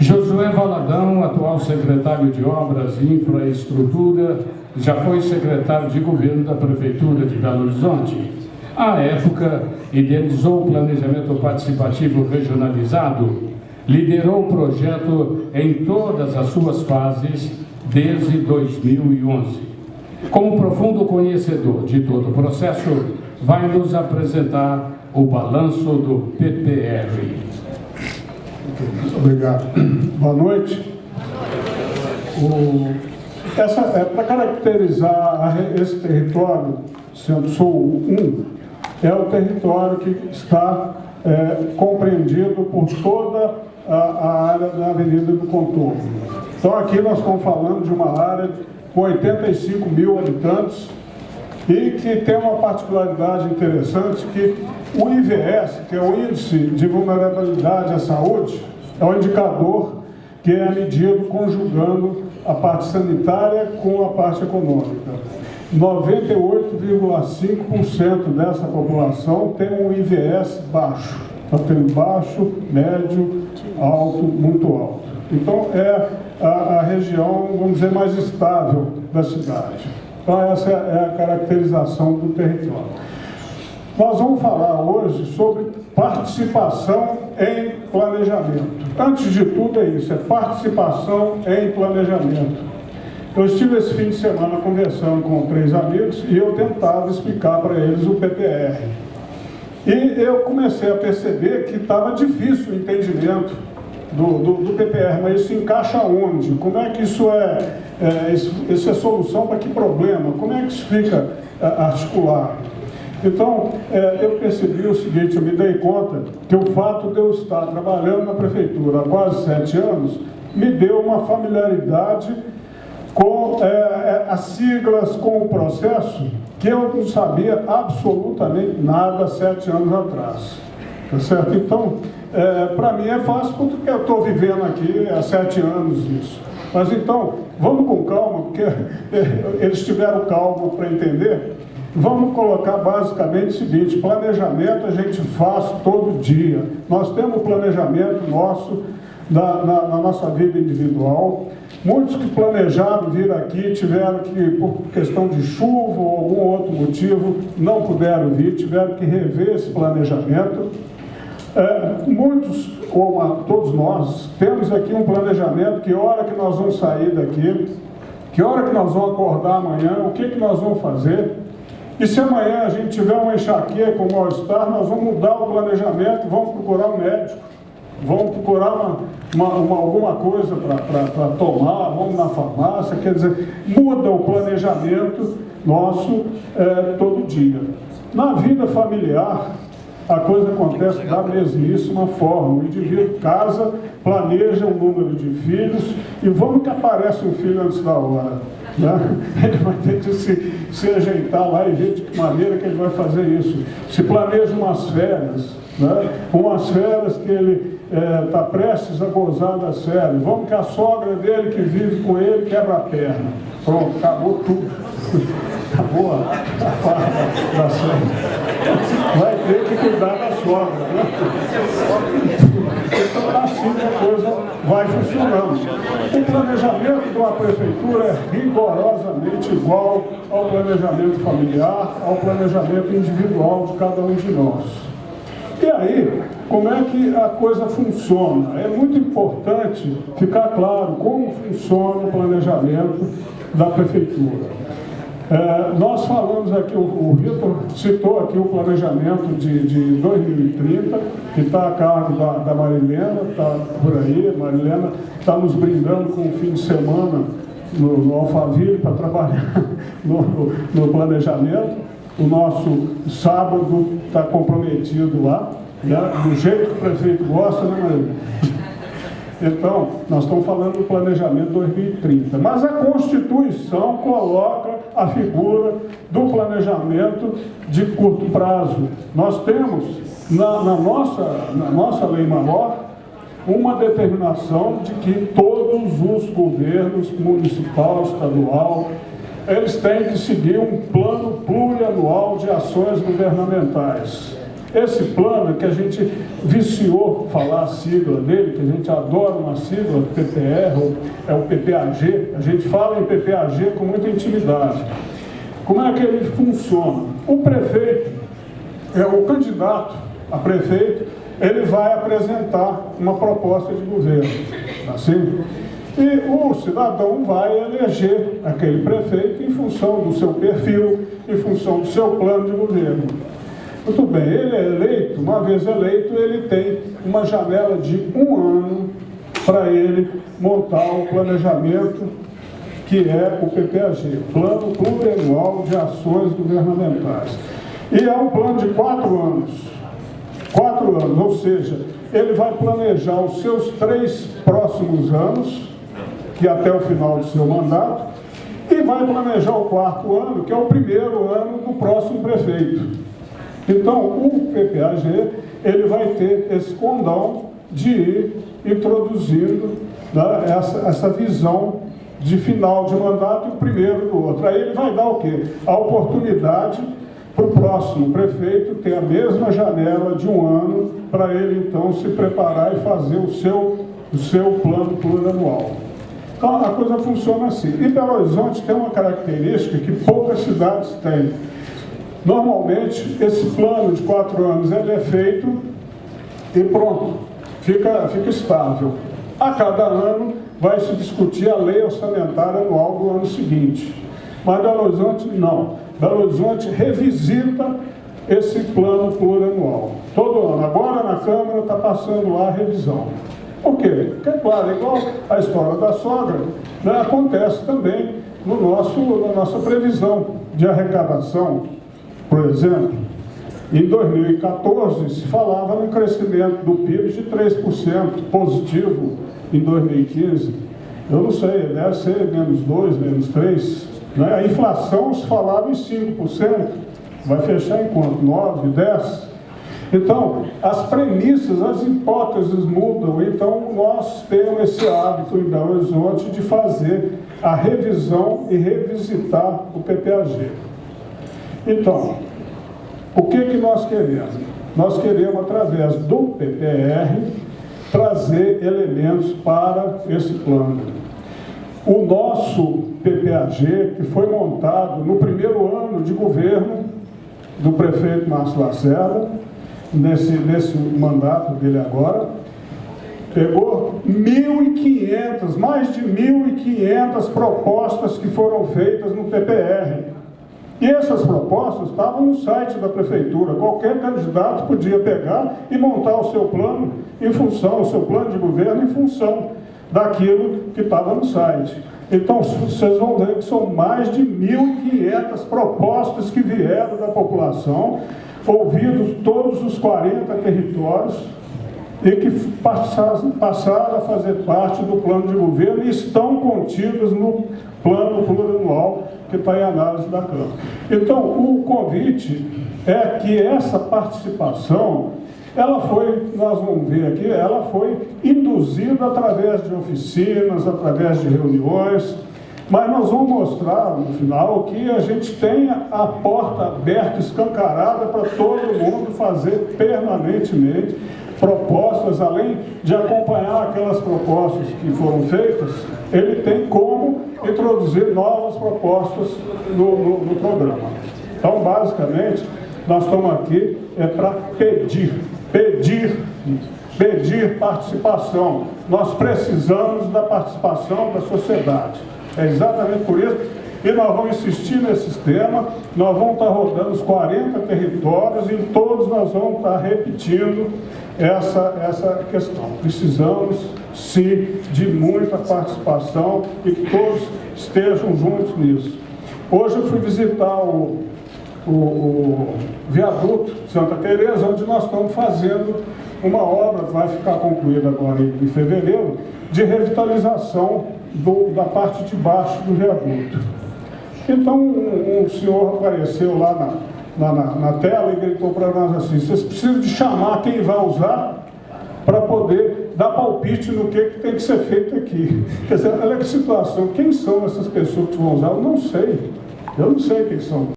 Josué Valadão, atual secretário de Obras e Infraestrutura, já foi secretário de Governo da Prefeitura de Belo Horizonte. À época, idealizou o planejamento participativo regionalizado, liderou o projeto em todas as suas fases desde 2011. Como profundo conhecedor de todo o processo, vai nos apresentar o balanço do PPR. Obrigado. Boa noite. Para caracterizar esse território, Centro-Sul 1, é o território que está compreendido por toda a área da Avenida do Contorno. Então, aqui nós estamos falando de uma área com 85 mil habitantes e que tem uma particularidade interessante, que o IVS, que é o Índice de Vulnerabilidade à Saúde, é um indicador que é medido conjugando a parte sanitária com a parte econômica. 98,5% dessa população tem um IVS baixo. Então, tem baixo, médio, alto, muito alto. Então, é a região, vamos dizer, mais estável da cidade. Então, essa é a caracterização do território. Nós vamos falar hoje sobre participação em planejamento. Antes de tudo é isso, é participação em planejamento. Eu estive esse fim de semana conversando com 3 amigos e eu tentava explicar para eles o PPR. E eu comecei a perceber que estava difícil o entendimento do PPR, mas isso encaixa onde? Como é que isso isso é solução para que problema? Como é que isso fica articulado? Então, eu percebi o seguinte, eu me dei conta que o fato de eu estar trabalhando na prefeitura há quase 7 anos me deu uma familiaridade com as siglas, com o processo, que eu não sabia absolutamente nada há 7 anos atrás. Tá certo? Então, para mim é fácil porque eu estou vivendo aqui há 7 anos isso. Mas então, vamos com calma, porque eles tiveram calma para entender. Vamos colocar basicamente o seguinte: planejamento a gente faz todo dia. Nós temos o planejamento nosso na nossa vida individual. Muitos que planejaram vir aqui tiveram que, por questão de chuva ou algum outro motivo, não puderam vir, tiveram que rever esse planejamento. Muitos, ou todos nós, temos aqui um planejamento, que hora que nós vamos sair daqui, que hora que nós vamos acordar amanhã, o que nós vamos fazer. E se amanhã a gente tiver uma enxaqueca, um mal-estar, nós vamos mudar o planejamento, vamos procurar um médico, vamos procurar alguma coisa para tomar, vamos na farmácia, quer dizer, muda o planejamento nosso todo dia. Na vida familiar, a coisa acontece da mesmíssima forma. O indivíduo casa, planeja um número de filhos e vamos que aparece um filho antes da hora. Né? Ele vai ter que se ajeitar lá e ver de que maneira que ele vai fazer isso. Se planeja umas férias, né? Umas férias que ele está prestes a gozar das férias. Vamos que a sogra dele que vive com ele quebra a perna. Pronto, acabou tudo. Acabou a farra da sogra. Vai ter que cuidar da sogra, né? Então, assim que a coisa vai funcionando. O planejamento de uma prefeitura é rigorosamente igual ao planejamento familiar, ao planejamento individual de cada um de nós. E aí, como é que a coisa funciona? É muito importante ficar claro como funciona o planejamento da prefeitura. Nós falamos aqui, o Vitor citou aqui o planejamento de 2030, que está a cargo da Marilena, está por aí. A Marilena está nos brindando com o fim de semana no Alphaville para trabalhar no planejamento. O nosso sábado está comprometido lá, né, do jeito que o prefeito gosta, né, Marilena? Então, nós estamos falando do planejamento 2030, mas a Constituição coloca a figura do planejamento de curto prazo. Nós temos, na nossa lei maior, uma determinação de que todos os governos, municipal, estadual, eles têm que seguir um plano plurianual de ações governamentais. Esse plano que a gente viciou falar a sigla dele, que a gente adora uma sigla, PPR, é o PPAG, a gente fala em PPAG com muita intimidade. Como é que ele funciona? O prefeito, o candidato a prefeito, ele vai apresentar uma proposta de governo, assim? E o cidadão vai eleger aquele prefeito em função do seu perfil, em função do seu plano de governo. Muito bem, ele é eleito, uma vez eleito, ele tem uma janela de 1 ano para ele montar o planejamento, que é o PPAG, Plano Plurianual de Ações Governamentais. E é um plano de 4 anos. 4 anos, ou seja, ele vai planejar os seus 3 próximos anos, que até o final do seu mandato, e vai planejar o 4º ano, que é o primeiro ano do próximo prefeito. Então, o PPAG, ele vai ter esse condão de ir introduzindo, né, essa visão de final de mandato e o primeiro do outro. Aí ele vai dar o quê? A oportunidade para o próximo prefeito ter a mesma janela de 1 ano para ele, então, se preparar e fazer o seu plano plurianual. Então, a coisa funciona assim. E Belo Horizonte tem uma característica que poucas cidades têm. Normalmente, esse plano de 4 anos ele é feito e pronto, fica estável. A cada ano vai se discutir a lei orçamentária anual do ano seguinte. Mas Belo Horizonte não. Belo Horizonte revisita esse plano plurianual. Todo ano. Agora na Câmara está passando lá a revisão. Por quê? Porque, claro, igual a história da sogra, né, acontece também na nossa previsão de arrecadação. Por exemplo, em 2014 se falava num crescimento do PIB de 3% positivo em 2015. Eu não sei, deve ser menos 2, menos 3. Né? A inflação se falava em 5%, vai fechar em quanto? 9, 10%? Então, as premissas, as hipóteses mudam, então nós temos esse hábito em Belo Horizonte de fazer a revisão e revisitar o PPAG. Então, o que nós queremos? Nós queremos, através do PPR, trazer elementos para esse plano. O nosso PPAG, que foi montado no primeiro ano de governo do prefeito Márcio Lacerda, nesse mandato dele agora, pegou 1.500, mais de 1.500 propostas que foram feitas no PPR. E essas propostas estavam no site da prefeitura. Qualquer candidato podia pegar e montar o seu plano em função, o seu plano de governo em função daquilo que estava no site. Então, vocês vão ver que são mais de 1.500 propostas que vieram da população, ouvidos todos os 40 territórios, e que passaram a fazer parte do plano de governo e estão contidos no plano plurianual que está em análise da Câmara. Então, o convite é que essa participação, nós vamos ver aqui, ela foi induzida através de oficinas, através de reuniões, mas nós vamos mostrar, no final, que a gente tem a porta aberta, escancarada para todo mundo fazer permanentemente propostas, além de acompanhar aquelas propostas que foram feitas, ele tem como introduzir novas propostas no programa. Então, basicamente, nós estamos aqui para pedir participação. Nós precisamos da participação da sociedade. É exatamente por isso. E nós vamos insistir nesse tema, nós vamos estar rodando os 40 territórios e em todos nós vamos estar repetindo essa questão. Precisamos, sim, de muita participação e que todos estejam juntos nisso. Hoje eu fui visitar o viaduto de Santa Teresa, onde nós estamos fazendo uma obra, vai ficar concluída agora em fevereiro, de revitalização da parte de baixo do viaduto. Então, um senhor apareceu lá na tela e gritou para nós assim: vocês precisam de chamar quem vai usar para poder dar palpite no que tem que ser feito aqui. Quer dizer, olha que situação, quem são essas pessoas que vão usar? Eu não sei quem são.